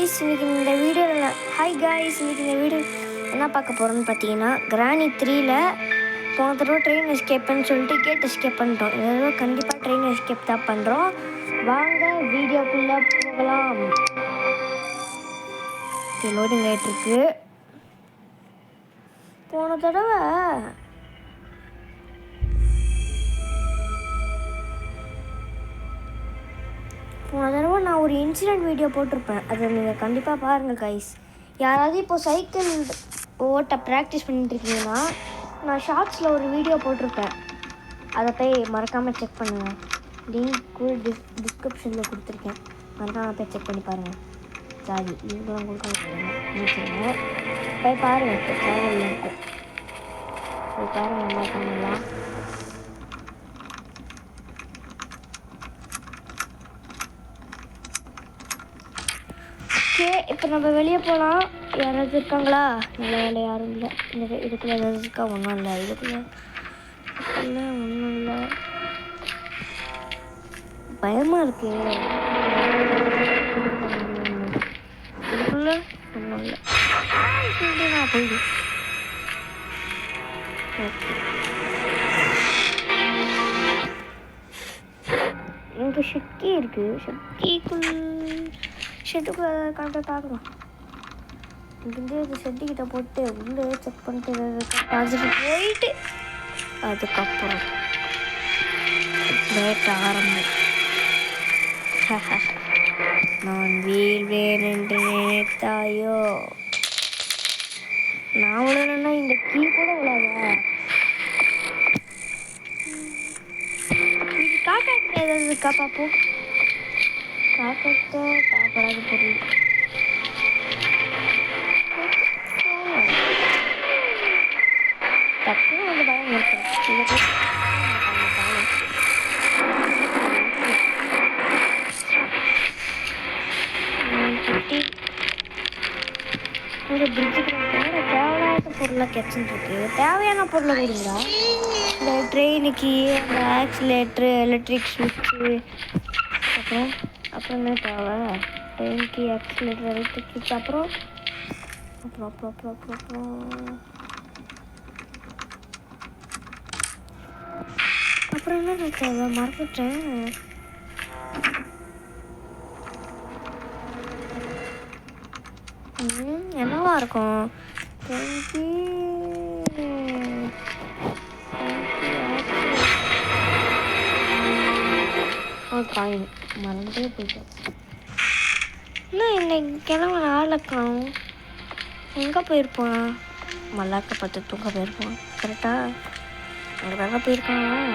இன்னைக்கு இந்த வீடியோ என்ன பார்க்க போகிறோன்னு பார்த்தீங்கன்னா கிராணி 3ல் போன தடவை ட்ரெயின் எஸ்கேப்னு சொல்லிட்டு கேட் எஸ்கேப் பண்ணிட்டோம். இந்த தடவை கண்டிப்பாக ட்ரெயின் எஸ்கேப் தான் பண்ணுறோம். வாங்க வீடியோக்குள்ளே போகலாம். லோடிங் ஆகிட்டுருக்கு. போன தடவை நான் ஒரு இன்சிடெண்ட் வீடியோ போட்டிருப்பேன். அதை நீங்கள் கண்டிப்பாக பாருங்கள் கைஸ். யாராவது இப்போது சைக்கிள் ஓட்ட ப்ராக்டிஸ் பண்ணிட்டுருக்கீங்கன்னா நான் ஷார்ட்ஸில் ஒரு வீடியோ போட்டிருப்பேன். அதை போய் மறக்காமல் செக் பண்ணுங்கள். லிங்க்கு டிஸ்கிரிப்ஷனில் கொடுத்துருக்கேன். மறக்காமல் போய் செக் பண்ணி பாருங்கள். சாரி லிங்க்லாம் கொடுக்க போய் பாருங்கள். சேனல் இருக்கும் போய் பாருங்கள். மறக்காமலாம் ஓகே. இப்போ நம்ம வெளியே போகலாம். யாராவது இருக்காங்களா? நல்ல வேலை யாரும் இல்லை. இதுக்குள்ளே ஏதாவது இருக்கா? ஒன்றும் இல்லை. இதுக்குள்ளே ஒன்றும் இல்லை. பயமாக இருக்கு. இதுக்குள்ளே ஒன்றும் இல்லை. நான் போயிடு. ஓகே. இங்கே ஷெட்டி இருக்குது. ஷெட்டுக்குள்ளே கரெக்டாக பார்க்கலாம். இங்கேருந்து இது ஷெட்டுக்கிட்ட போட்டு உள்ளே செக் பண்ணிட்டு பார்த்துட்டு போயிட்டு அதுக்கப்புறம் லேட் ஆரம்பம். நான் வீழ்வேன் என்று நினைத்தாயோ? நான் விழணுன்னா இந்த கீ கூட விழாதா? இது காக்காக்கிட்ட ஏதாவது இருக்கா பார்ப்போம். காக்காக்கிட்ட காப்படாத பொருள் டக்குன்னு வந்து பயம் இருக்கிறேன். இந்த பிரிட்ஜுக்கு தேவையான பொருளாக கிடச்சிட்டுருக்கு. தேவையான பொருளை கொடுங்களா? இந்த ட்ரெயினுக்கு அந்த ஆக்சிலேட்ரு, எலக்ட்ரிக் ஸ்விட்சு, அப்புறம் என்ன தேவை? ட்ரெயினுக்கு ஆக்சிலேட்ரு, எலக்ட்ரிக் ஸ்விட்ச், அப்புறம் என்ன தேவை? மறந்துட்டேன். என்னவா இருக்கும்? காயின் மறந்தே போயிட்டேன். இன்னும் இன்னைக்கு கிழமை நாளக்கம் எங்கே போயிருப்பான்? மல்லாக்க பார்த்து தூங்க போயிருப்பான். கரெக்டாக அங்கே தாங்க போயிருக்கான்.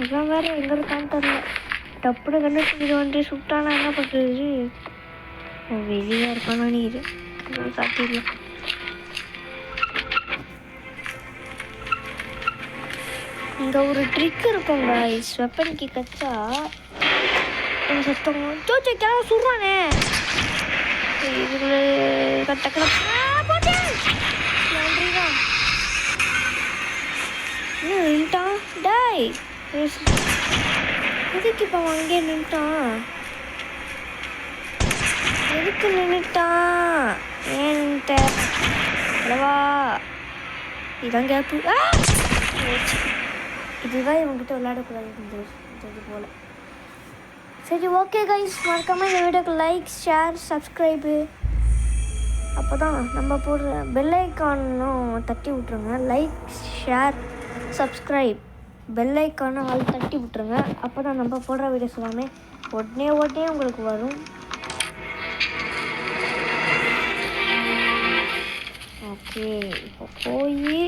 இதெல்லாம் வேறு எங்கே இருக்கான்னு தெரியல. டப்புனு கண்டுபிடிச்சி வந்து சுட்டானா என்ன பண்ணுறது? வெளியே இருப்பானா? நீர் காட்டிடலாம். இங்கே ஒரு ட்ரிக் இருக்குங்க. வெப்பனுக்கு கச்சா சத்தம் கிளம்ப சுடுறானே. இதுக்குள்ள டக்குனு நின்ட்டான். டாய் எதுக்கு இப்போ அங்கேயே நின்ட்டான்? எதுக்கு நின்றுட்டான்? ஏன்ட்ட அல்லவா? இதான் கேப்பு. இதுதான் இவங்ககிட்ட விளையாடக்கூடாது இருந்தது போல். சரி ஓகே கைஸ், மறக்காமல் இந்த வீடியோக்கு லைக், ஷேர், சப்ஸ்கிரைபு, அப்போ தான் நம்ம போடுற பெல் ஐக்கானும் தட்டி விட்ருங்க. லைக், ஷேர், சப்ஸ்கிரைப், பெல் ஐக்கானும் ஆள் தட்டி விட்ருங்க. அப்போ தான் நம்ம போடுற வீடியோஸ் எல்லாமே உடனே உங்களுக்கு வரும். ஓகே, இப்போ போய்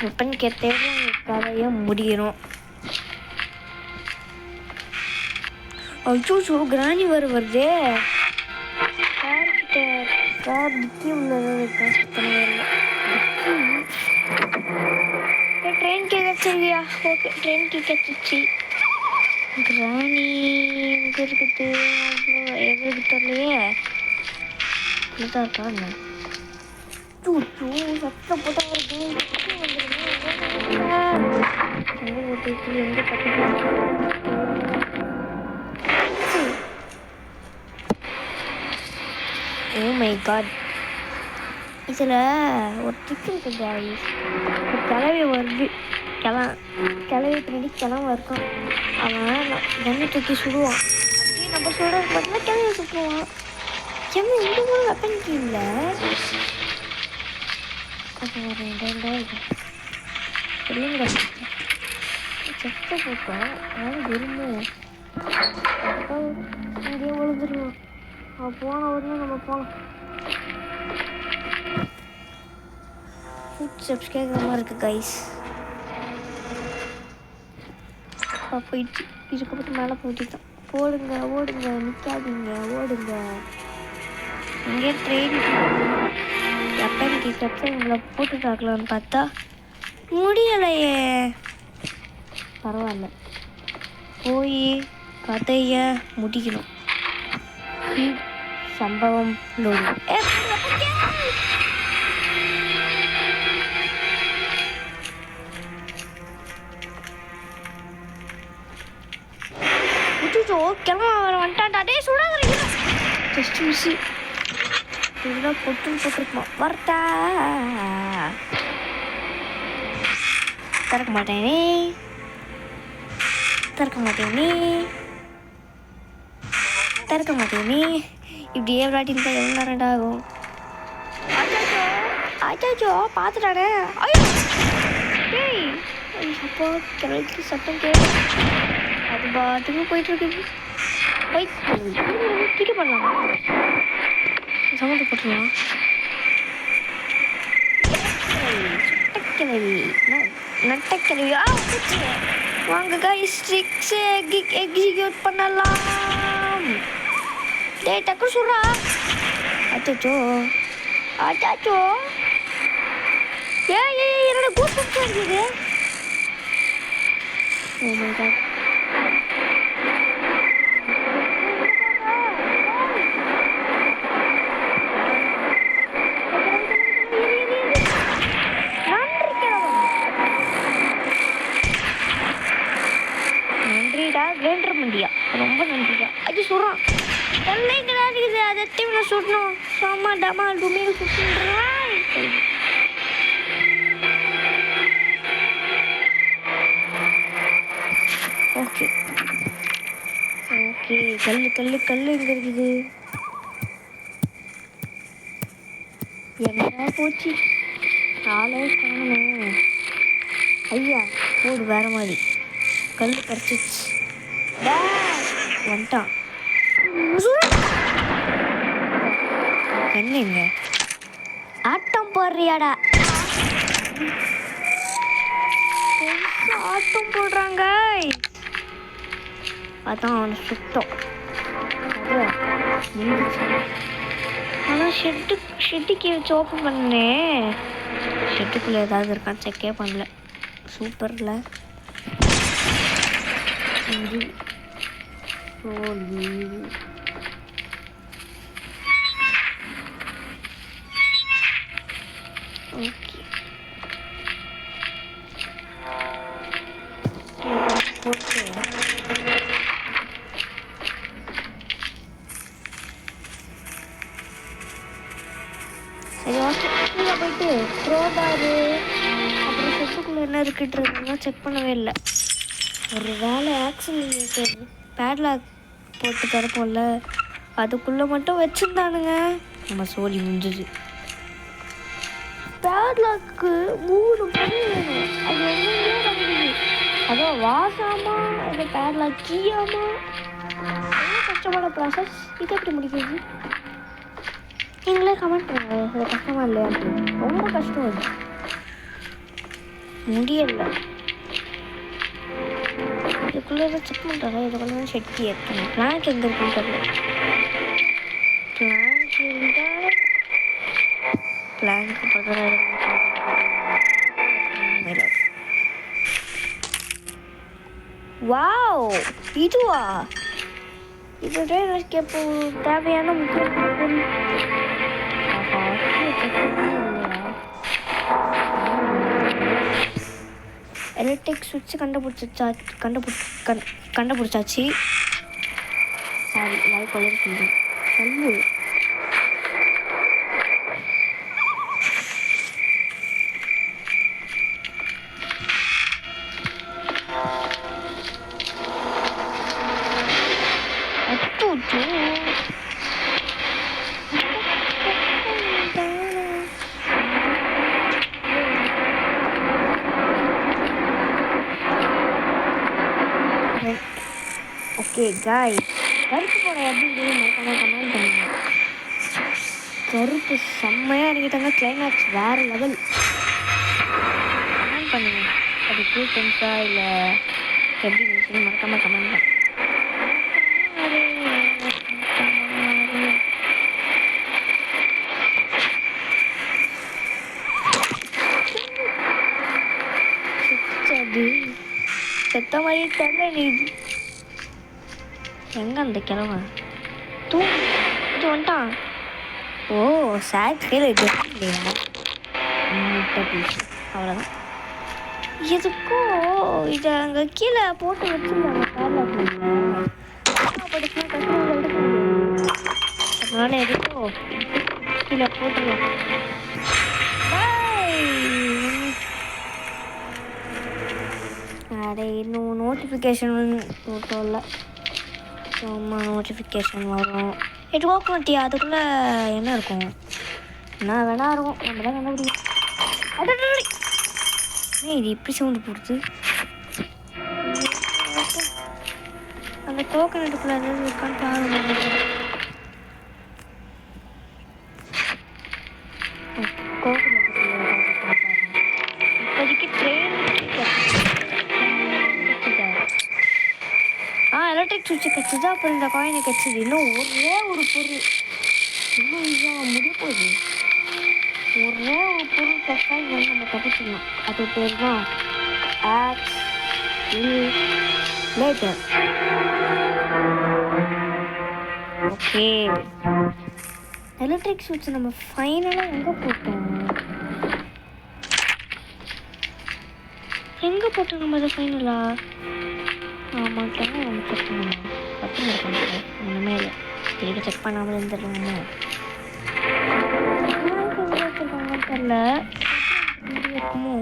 வெப்பன் கேட்டேன் கதையை முடியணும். அச்சோ கிராணி வருதே. கார் டிக்கி உள்ளது. ட்ரெயின் கிடச்சிருக்கியா? ஓகே, ட்ரெயின் கிடச்சிச்சு. கிராணி எங்கே இருக்குது? எங்கே தெரியலையே. இதுதான் இருக்காங்க. சூச்சு சத்தம் போட்டால் வருது எங்கே ஓட்டிட்டு எங்கே ஓ மை காட் இதில் ஒரு ட்ரிக் இருக்குது guys. ஒரு கிளவி வருது கிளவி பின்னாடி கிளம்ப இருக்கும் அவன் கண்ணை தூக்கி சுடுவான் அப்படியே நம்ம சொல்கிறது பார்த்தீங்கன்னா கிளவியை சுட்டுருவான் செம்ம இந்த கூட வெப்பன் இல்லை அது ஒரு ரெண்டாயிரம் இல்லைங்க செத்த போட்டோம் அதாவது விரும்புவோம் இங்கேயே விழுந்துருவோம் அவன் போன உடனே நம்ம போகலாம் ஃபுட் ஸ்டெப்ஸ் கேட்குற மாதிரி இருக்குது கைஸ் போயிடுச்சு இதுக்கப்பட்டு மேலே போயிட்டுதான் போடுங்க ஓடுங்க நிற்காதீங்க ஓடுங்க இங்கே ட்ரெயின் எப்பன்னு கேட்கப்ப உங்களை போட்டு பார்க்கலான்னு பார்த்தா முடியலையே பரவாயில்ல போய் கதையை முடிக்கணும் சம்பவம் லோடு கிளம்ப வர வந்துட்டான்டா டே சுடாத ஜஸ்ட் மிஸ்ஸு இதெல்லாம் பொட்டுன்னு போட்டிருக்கோம் வரட்டா திறக்க மாட்டேனே இப்படியே விளையாட்டின்னு தான் எவ்வளோ நேரம் ஆகும் ஆச்சாச்சோ பார்த்துட்டானே டேய் அப்போ கிளவிக்கு சத்தம் கேட்கு அது பாட்டுக்கு போயிட்டுருக்கு கிட்ட பண்ணலாம் சமத்து போட்டுருலாம் சுட்டக்கிழவி நட்டக்கிழவி வாங்க கைஸ் ட்ரிக்ஸ் எக்ஸிக்யூட் பண்ணலாம் டேய் டக்கு சொல்றா அச்சாச்சோ ஏய் என்னோட கூஸ் பம்ப்ஸ் இருக்குது ஓ மை காட் வேண்டர் மண்டியா ரொம்ப நன்றியா அது சொல்கிறான் எல்லைங்களா இருக்குது அதை நான் சுடணும் சாமா டமா டுமில் சுட்டுறான் ஓகே கல் எங்கே இருக்குது எங்கடா போச்சு ஆளே காணணும் ஐயா போடு வேற மாதிரி கல் கரைச்சிச்சு வந்துட்டான் என்னங்க ஆட்டம் போடுறியாடா ஆட்டம் போடுறாங்க அதான் அவனை சுத்தம் ஆனால் ஷெட்டுக்கு வச்சு ஓப்பன் பண்ணேன் ஷெட்டுக்குள்ளே ஏதாவது இருக்கான்னு செக்கே பண்ணல சூப்பரில் ஓகே சரி ஹாஸ்பிட்டலில் போயிட்டு ப்ரோபாரு அப்புறம் சொத்துக்குள்ளே என்ன இருக்குன்றதுலாம் செக் பண்ணவே இல்லை ஒரு வேலை ஆக்சிலேட்டர் பேட்லாக் போட்டு தரப்போம்ல அதுக்குள்ளே மட்டும் வச்சுருந்தானுங்க நம்ம சோழி முடிஞ்சுது பேட்லாக்கு 3 பொருள் வேணும் அது எங்கேயோ நடக்குது அதான் வாசாமா இல்லை பேட்லாக் கீயாமா ரொம்ப கஷ்டமான ப்ராசஸ் இது எப்படி முடிக்கிறது நீங்களே கமெண்ட் பண்ணுங்க அது கஷ்டமாக இல்லையா அப்படின்னு ரொம்ப கஷ்டம் அது முடியலை இதுக்குள்ளே தான் செக் பண்ணுறாங்க இதுக்குள்ளே தான் செட்டி ஏற்றணும் பிளாங்க் எங்கே இருக்குன்னு தெரியல பிளாங்க் இருந்தால் பிளாங்க் பக்கம் வாவ் இதுவா இதோட எனக்கு எப்போ தேவையான முக்கியமான பொருள் இல்லையா எலக்ட்ரிக் சுவிட்ச் கண்டுபிடிச்சாச்சு. சாரி லைவ் கலர் கல்லு ஓகே காய் கருப்பு படம் எப்படி கமெண்ட் பண்ணுங்க. கருப்பு செம்மையாக இறங்கிட்டாங்க. கிளைமேக்ஸ் வேறு லெவல். கமெண்ட் பண்ணுங்க. அது கூ சென்ஸா இல்லை எப்படி இருந்துச்சுன்னு மறக்காமல் கமெண்ட் பண்ணுங்க. செத்த மாதிரி தெரியல நீ. எங்க அந்த கிழமை தூண்டு வந்துட்டான். ஓ சாக் கீழே இல்லையா? அவ்வளோதான். எதுக்கோ இதை அங்கே கீழே போட்டு வச்சுருந்தாங்க அதனால எதுக்கோ கீழே போட்டுருவோம். அடே இன்னும் நோட்டிஃபிகேஷன் இல்லை. சும்மா நோட்டிஃபிகேஷன் வரும். 8 o'clock வந்துட்டியா? அதுக்குள்ளே என்ன இருக்கும்? என்ன வேணா இருக்கும். நம்ம தான் கண்டுபிடிக்கும். இது இப்படி சவுண்டு போடுது. அந்த கோகனட்டுக்குள்ளே எதாவது இருக்கான்னு பாருங்க. இப்போதைக்கு ட்ரெயின் எலக்ட்ரிக் சுவிட்சு கிடச்சிது. அப்புறம் இந்த காயினை கிடச்சிது. இன்னும் ஒரே ஒரு பொருள். இன்னும் ஈஸியாக முடிய போகுது. ஒரே ஒரு பொருள் கிடச்சா இங்கே நம்ம தப்பிச்சிடலாம். அது பேர் தான் லேட்டர். ஓகே எலக்ட்ரிக் சுவிட்ச் நம்ம ஃபைனலாக எங்கே போட்டோம்? எங்கே போட்டோம் நம்ம அதை ஃபைனலாக? ஆமாம் நம்ம செக் பண்ணணும். பத்து இருக்காங்க ஒன்றுமே இல்லை. திருப்பி செக் பண்ணாமல் இருந்துடுறாங்க. தெரில இருக்குமோ?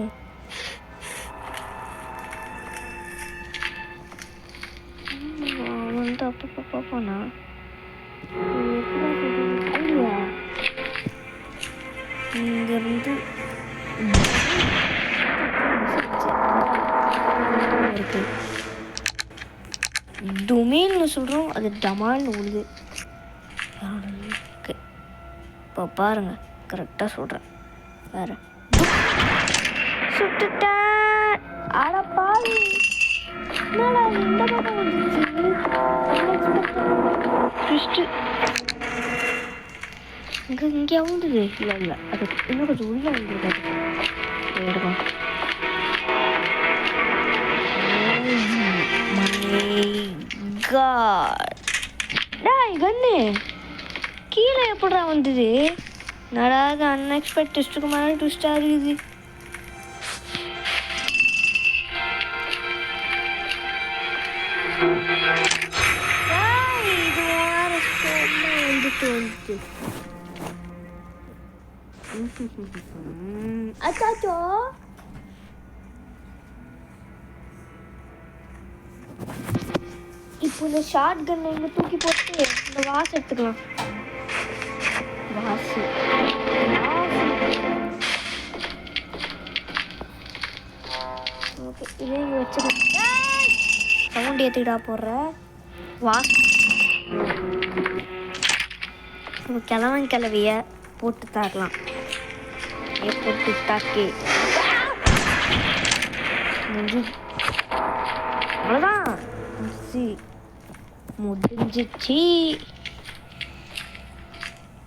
அவன் வந்து அப்பப்போ பார்ப்பானா? இல்லையா இங்கேருந்து இருக்கு. டொமைன்னு சொல்கிறோம், அது டமால்னு உழுது. ஓகே இப்போ பாருங்கள், கரெக்டாக சொல்கிறேன். வேறு சுட்டுட்டேன். அடப்பாவி, என்னடா இந்த பக்கம் வந்துச்சு? இங்கே வந்துது. இல்லை இல்லை, அது இன்னும் கொஞ்சம் உள்ளே வந்துருக்கு. அது எடுக்கும். டேய் கண்ணு கீழே எப்படா வந்தது? நடாது அன்எக்ஸ்பெக்ட் ட்விஸ்ட்டுக்கு மேலே ட்விஸ்டாக இருக்குது. இது வந்துட்டு அச்சாச்சோ. இப்போ இந்த ஷார்ட் கன்னை இங்கே தூக்கி போட்டு இந்த வாஸ் எடுத்துக்கலாம். வாசு ஓகே, இதே இங்கே வச்சுக்கலாம். சவுண்ட் ஏற்றிக்கிட்டா போடுற வாஸ். இப்போ கிழவிய போட்டு தரலாம். போட்டு தாக்கி அவ்வளோதான் முடிஞ்சிச்சு.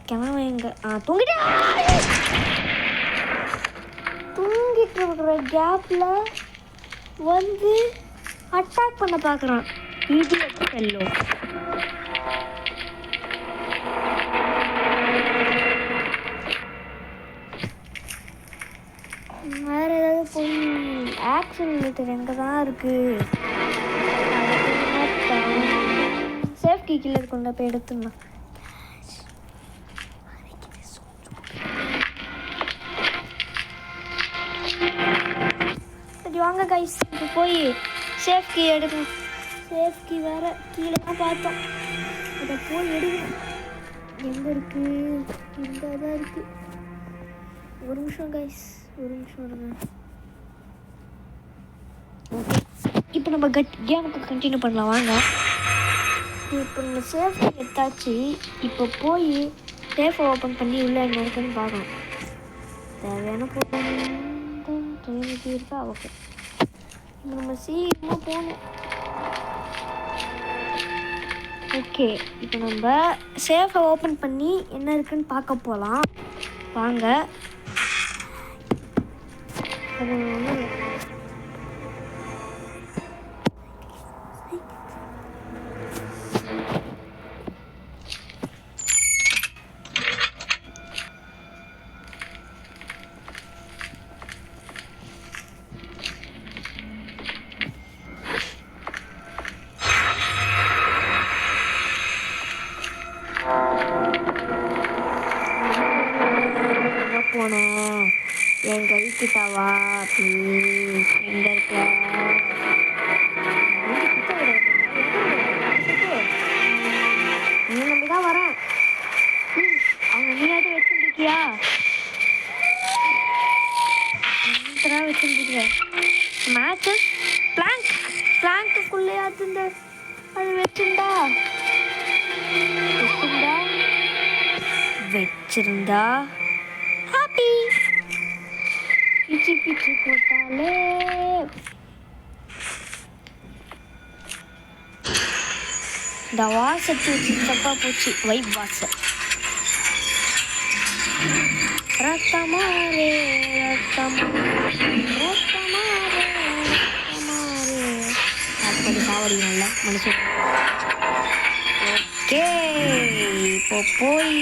கிழமை எங்க தூங்கிட்டு இருக்கிற கேப்ல வந்து அட்டாக் பண்ண பார்க்குறான். இது செல்லோ வேற ஏதாவது போய் ஆக்ஷன் மீட்டர் எங்கே தான் இருக்குது? சேஃப் கீ கீழே கொண்டு போய் எடுத்துடணும். சரி வாங்க கைஸ், இப்போ போய் சேஃப் கீ எடுக்கணும். சேஃப் கீ வேறு கீழே தான் பார்த்தோம். அதை போய் எடுக்கணும். எங்கே இருக்குது? இங்கே தான் இருக்குது. ஒரு நிமிஷம் கைஸ், ஒரு நிமிஷம் இருங்க. ஓகே, இப்போ நம்ம கேமுக்கு கண்டினியூ பண்ணலாம் வாங்க. இப்போ நம்ம சேஃப்டி எடுத்தாச்சு. இப்போ போய் சேஃபை ஓப்பன் பண்ணி உள்ளே என்ன இருக்குன்னு பார்க்கணும். தேவையான பொருள் இருக்கா? ஓகே, இப்போ நம்ம சீக்கிரமாக போகணும். ஓகே, இப்போ நம்ம சேஃபை ஓப்பன் பண்ணி என்ன இருக்குன்னு பார்க்க போகலாம் வாங்க. அது போனோம். என் கைக்கிட்டவா ப்ளீஸ். எங்கே இருக்க? நீ நம்பி தான் வரேன். அவங்க நீயாவது வச்சுருக்கியா? வச்சுருக்க மேட்சஸ் பிளாங்க்குள்ளேயாவது இந்த அது வச்சிருந்தா ஹாப்பி. பிச்சு போட்டாலே இந்த வாசத்து தப்பா போச்சு. வைப் வாசம் ரத்தமாரே அப்படி சாவடி நல்லா மனுஷன். ஓகே, இப்போ போய்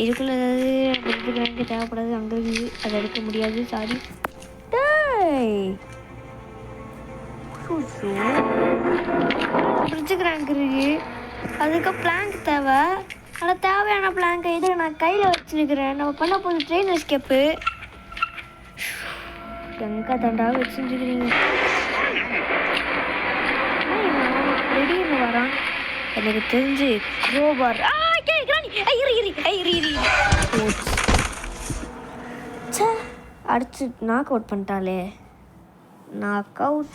இதுக்குள்ள ஏதாவது எனக்கு தேவைப்படாது. அங்கே இருக்குது, அதை எடுக்க முடியாது. சாரி. ஃப்ரிட்ஜுக்கு ரேங்க் இருக்கு, அதுக்கு பிளாங்க் தேவை. ஆனால் தேவையான பிளாங்கை இது நான் கையில் வச்சுருக்கிறேன். நம்ம பண்ண போது ட்ரெயின் எஸ்கேப்பு. எங்கே தண்டாக வச்சுருக்கிறீங்க? திடீர்னு வரான். எனக்கு தெரிஞ்சு க்ரோபார் அடிச்சு நாக் அவுட் பண்ணிட்டாலே. நாக் அவுட்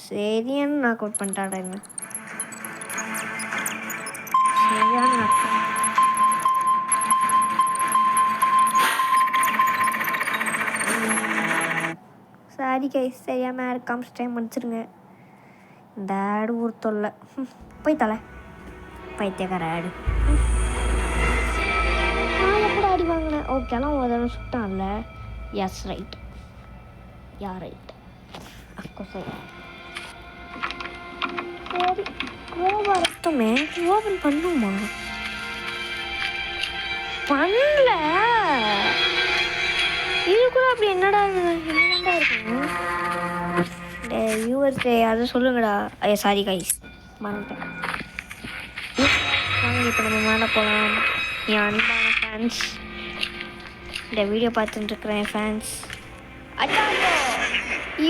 சரியான நாக் அவுட் பண்ணிட்டாடா. என்ன சரியான நாக் அவுட். சாரி கைஸ், சரியாக மேலே காமிச்சு டைம் முடிச்சிருங்க. இந்த ஆடு ஒரு தொல்லை. போய் தலை பைத்தியக்கார ஆடு. நான் எப்படி ஆடி வாங்கினேன்? ஓகே, ஆனால் உதவி சுட்டான்ல. S right, right. சரி, கோபமே ஓபன் பண்ணுமா? பண்ணல. இது கூட அப்படி என்னடா இருக்கும்? யூஎஸ்ஏ அதை சொல்லுங்கடா. ஐயா சாரி கைஸ், மறந்துட்டேன். வாங்க இப்போ நம்ம மேலே போகலாம். என் அன்பான ஃபேன்ஸ், இந்த வீடியோ பார்த்துட்டு இருக்கிறேன் ஃபேன்ஸ். அச்சாண்டோ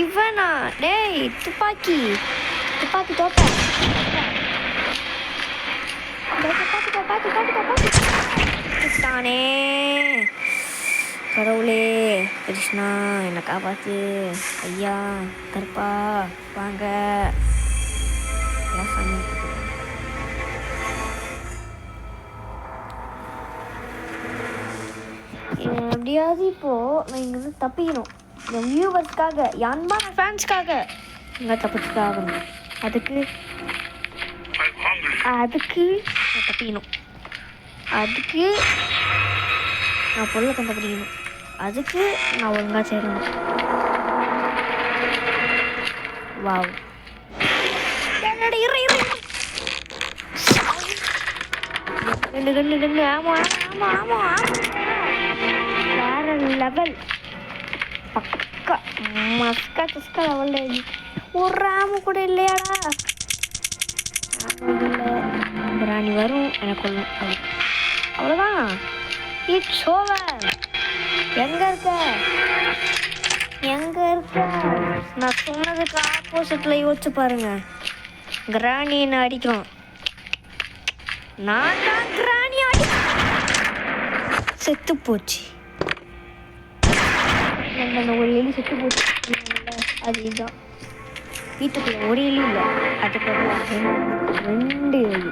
இவனா? டேய் துப்பாக்கி தோட்ட தானே. கடவுளே கிருஷ்ணா என்னை காப்பாத்து. ஐயா கருப்பா வாங்க. எப்படியாவது இப்போது நான் இங்கேருந்து தப்பிக்கணும். இந்த வியூவர்ஸ்க்காக, என் அன்பான ஃபேன்ஸ்க்காக இங்கே தப்பிச்சுட்டு ஆகணும். அதுக்கு நான் தப்பிக்கணும். அதுக்கு நான் பொருளை கண்டுபிடிக்கணும். அதுக்கு நான் ஒழுங்காக சேரணும். வாவ், ரெண்டு ஆமாம் வேற லெவல் பக்கா. மஸ்கா கிஸ்கா லெவலில் ஒரு ராமு கூட இல்லையாடா. ராணி வரும் எனக்கு கொள்ளும். அவ்வளோதான், இட்ஸ் ஓவர். எங்கே இருக்க எங்கே இருக்க? நான் சொன்னதுக்கு ஆப்போசிட்டில் யோசிச்சு பாருங்க. கிராணி என்ன அடிக்கும், நான் தான் கிராணி அடி. செத்து போச்சு. ஒரு எலி செத்து போச்சு. அதுதான் வீட்டுக்குள்ள ஒரு எலி இல்லை, அதுக்கப்புறம் 2 எலி.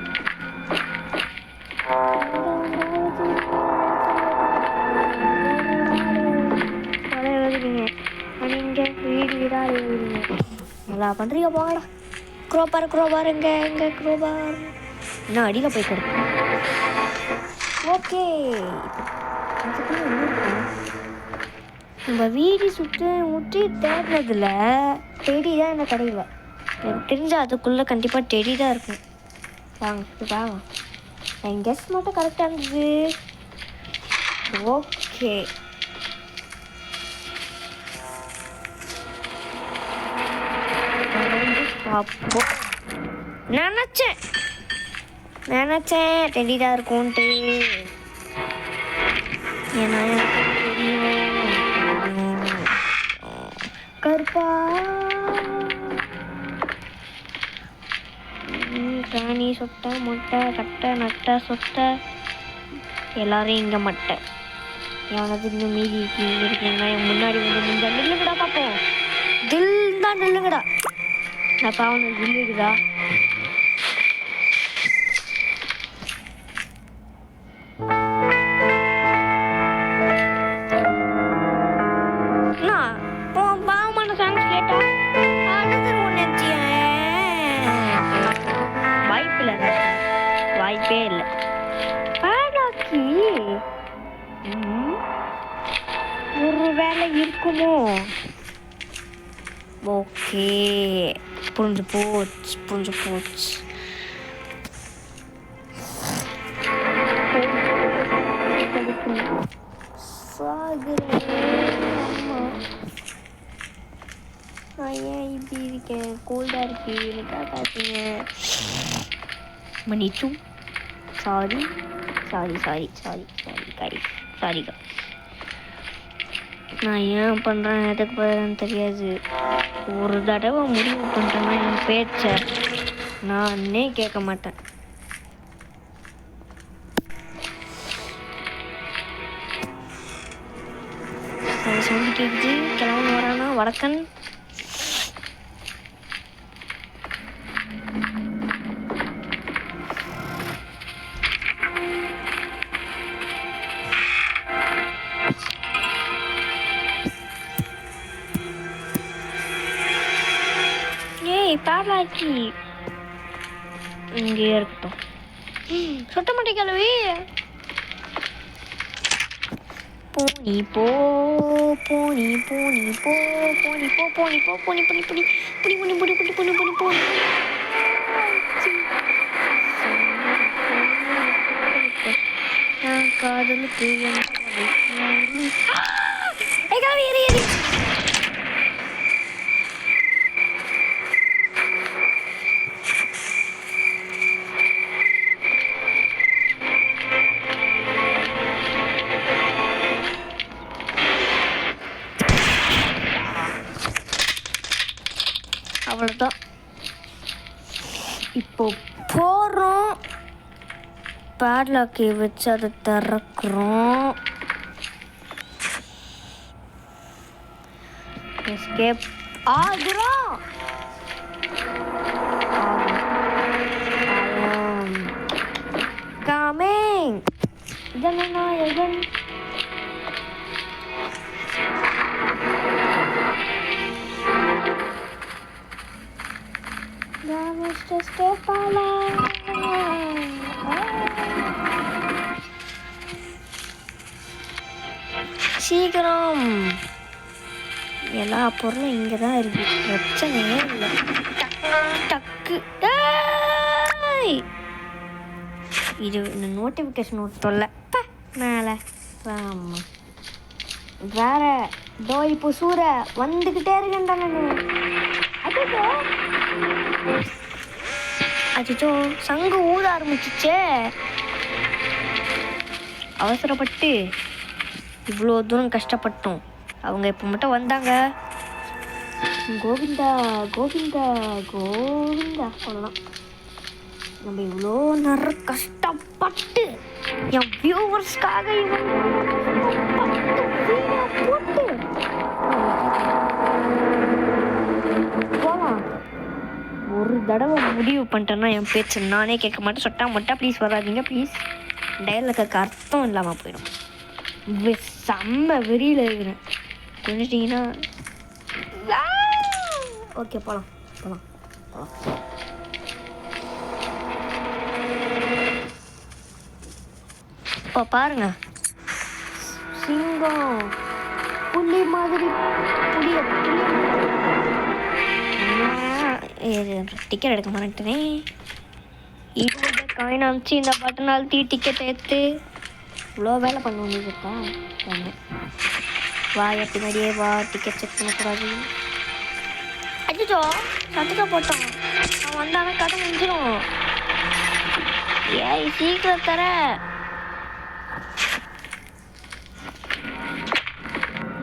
நீங்க வீடா எழுதுறீங்க, நல்லா பண்றீங்க. போங்கடா. குரோபார் எங்க குரோபார் இன்னும் அடியில் போய் கிடக்கும். ஓகே, நம்ம வீடு முற்றி தேடுறதுல டெடி தான் என்ன கிடைக்கல. எனக்கு தெரிஞ்ச அதுக்குள்ளே கண்டிப்பாக டெடி தான் இருக்கும். வாங்க என் கெஸ் மட்டும் கரெக்டாக இருந்தது. ஓகே, அப்போ நினச்சேன் டெடி தான் இருக்கும்ன்ட்டு. ஏன்னா எனக்கு தெரியும் கருப்பா ராணி சொட்டை மொட்டை கட்டை நட்டை சொட்டை எல்லாரும் இங்கே மட்டை. எவனது இன்னும் மீதி இருக்கீங்கன்னா என் முன்னாடி வந்து நீங்கள் நில்லுங்கடா பார்ப்போம். தில் தான் நில்லுங்கடா. நான் பாவன தில்லுக்குதா. வாய்ப்பே இல்லை. பாடாக்கி ஒரு வேலை இருக்குமோ? ஓகே, புரிஞ்சு போச்சு. நான் ஏன் இப்படி இருக்கேன்? கோல்டாக இருக்கு. எனக்கா பார்த்தீங்க மன்னிச்சு. சாரி நான் ஏன் பண்ணுறேன் எதுக்கு பண்ணுறேன்னு தெரியாது. ஒரு தடவை முடிவு பண்ணுறேன்னா என் பேச்சை நானே கேட்க மாட்டேன். சவுண்டு கேட்குது. கிளம்பு வரானா வடக்கன். பாடலாக்கி இங்கே இருக்கட்டும். சொட்ட மாட்டே கிளவி. போனி போ போனி போனி போ போனி போ போனி போ போனி புனி புனி புனி புனி புனி புனி புனி புனி போனி. காதலுக்கு அவ்வளோதான். இப்போ போகிறோம், பேட்லாக்கை வச்சு அதை திறக்கிறோம். எஸ்கேப் ஆகுறோம். கமிங். ஜனநாயகன் சீக்கிரம். எல்லா பொருளும் இங்கே தான் இருக்கு, பிரச்சனையே இல்லை. டக்கு இது இந்த நோட்டிஃபிகேஷன் தொல்லை மேலே வேற இதோ இப்போ சூற வந்துக்கிட்டே இருக்கேன்டா நான். அச்சோ சங்கு ஊத ஆரம்பிச்சிச்சே. அவசரப்பட்டு இவ்வளோ தூரம் கஷ்டப்பட்டோம். அவங்க இப்போ மட்டும் வந்தாங்க. கோவிந்தா கோவிந்தா கோவிந்தா அவ்வளோதான். நம்ம இவ்வளோ நேரம் கஷ்டப்பட்டு என் வியூவர்ஸ்க்காக போட்டு போகலாம். ஒரு தடவை முடிவு பண்ணிட்டேன்னா என் பேச்சு நானே கேட்க மாட்டேன். சொட்டா மட்டும் ப்ளீஸ் வராதிங்க ப்ளீஸ். டயலுக்கு அர்த்தம் இல்லாமல் போயிடும். செம்ம வெறியில் இருக்கிறேன். கொஞ்சிட்டிங்கன்னா ஓகே போகலாம் போகலாம் போகலாம். இப்போ பாருங்க சிங்கம் புலி மாதிரி டிக்கெட் எடுக்க மாட்டேனே. இருபது காயின் அனுப்பிச்சு இந்த பட்டன் அழுத்தி டிக்கெட் எடுத்து இவ்வளோ வேலை பண்ண வேண்டியதுப்பா. வா பின்னாடியே வா, டிக்கெட் செக் பண்ணக்கூடாது. அச்சோ சத்துக்கா போட்டோம். அவன் வந்தாலும் கதை முடிஞ்சிடும். ஏய் சீக்கிரம் தர.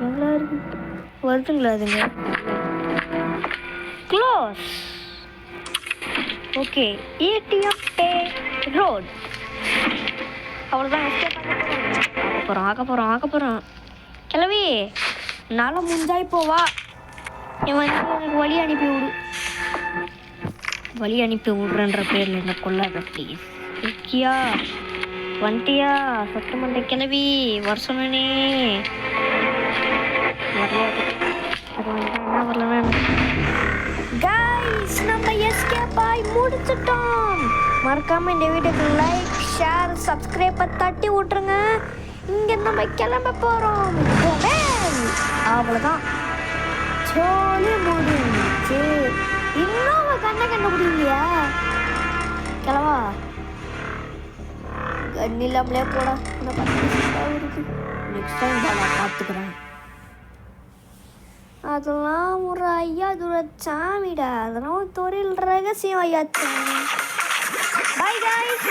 எவ்வளோ இருக்கு வருதுங்களா அதுங்க? க்ளோஸ். ஓகே ஏடிஎம் பே ரோட். அவ்வளோதான். ஆக்க போகிறோம் கிளவி. நாளை முடிஞ்சா இப்போ வா. என் வந்து எனக்கு வழி அனுப்பி விடுறன்ற பேரில் என்ன கொள்ளாத ப்ளீஸ். இருக்கியா வந்துட்டியா சத்து மண்டை கிளவி வர சொன்னே. அது வந்து என்ன வரலன்னா கைஸ் நம்ம எஸ்கேப் ஆகி முடிச்சிட்டோம். மறக்காம இந்த வீடியோக்கு லைக் ஷேர் சப்ஸ்கிரைப் தட்டி விட்டுருங்க. இங்கே நம்ம கிளம்ப போகிறோம். அவ்வளோதான் சோழி முடிஞ்சு. இன்னும் அவங்க கண்ண முடியலையா கிளவா? கண்ணில்லாமலே போட நெக்ஸ்ட் டைம் நான் பார்த்துக்கிறேன். அதெல்லாம் ஒரு ஐயா தூர சாமிடா. அதெல்லாம் ஒரு தொழில் ரகசியம் ஐயா. Bye guys.